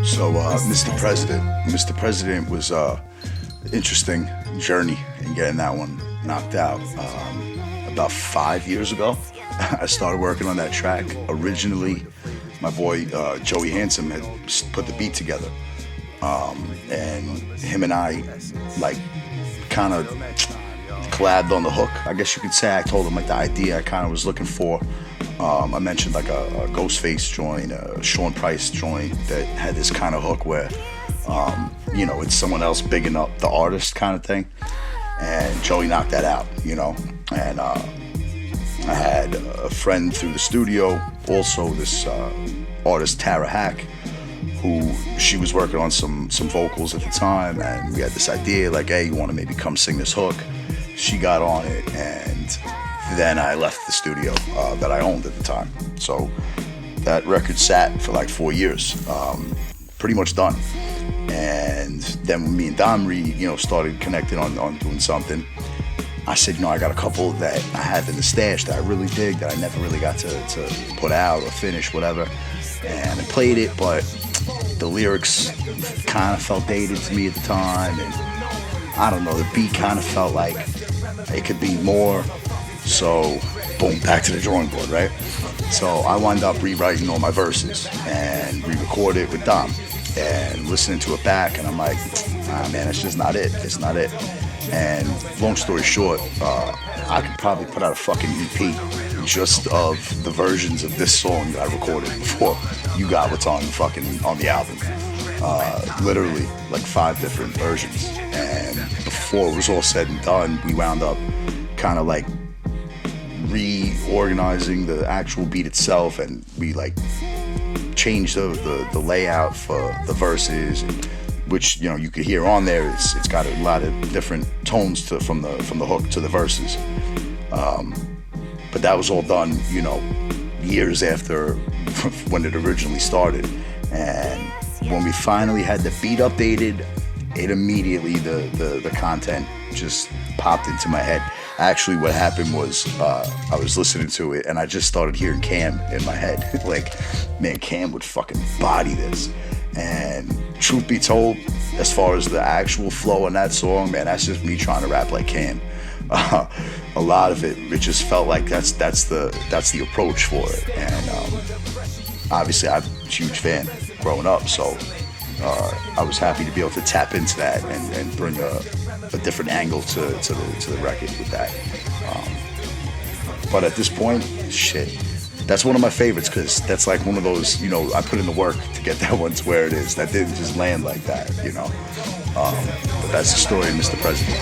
So, Mr. President was an interesting journey in getting that one knocked out. About 5 years ago, I started working on that track. Originally, my boy Joey Handsome had put the beat together, and him and I, like, kind of collabed on the hook, I guess you could say. I told him, like, the idea I kind of was looking for. I mentioned like a Ghostface joint, a Sean Price joint that had this kind of hook where, you know, it's someone else bigging up the artist kind of thing. And Joey knocked that out, you know. And I had a friend through the studio, also this artist Tara Hack, who she was working on some vocals at the time, and we had this idea like, hey, you want to maybe come sing this hook? She got on it, and then I left the studio that I owned at the time. So that record sat for like 4 years, pretty much done. And then when me and Dom started connecting on doing something, I said, you know, I got a couple that I have in the stash that I really dig, that I never really got to put out or finish, whatever. And I played it, but the lyrics kind of felt dated to me at the time. And I don't know, the beat kind of felt like it could be more. So, boom, back to the drawing board, right? So I wound up rewriting all my verses and re-recorded it with Dom and listening to it back, and I'm like, ah, man, it's just not it. It's not it. And long story short, I could probably put out a fucking EP just of the versions of this song that I recorded before you got what's on the album. Literally like 5 different versions. And before it was all said and done, we wound up kind of like reorganizing the actual beat itself, and we like changed the layout for the verses, which, you know, you could hear on there. It's got a lot of different tones from the hook to the verses, but that was all done, you know, years after when it originally started. And when we finally had the beat updated, it immediately, the content just popped into my head. Actually, what happened was I was listening to it and I just started hearing Cam in my head. Like, man, Cam would fucking body this. And truth be told, as far as the actual flow in that song, man, that's just me trying to rap like Cam. A lot of it just felt like that's the approach for it. And obviously, I'm a huge fan growing up, so I was happy to be able to tap into that and bring a different angle to the record with that. But at this point, shit, that's one of my favorites, because that's like one of those, you know, I put in the work to get that one to where it is. That didn't just land like that, you know. But that's the story of Mr. President.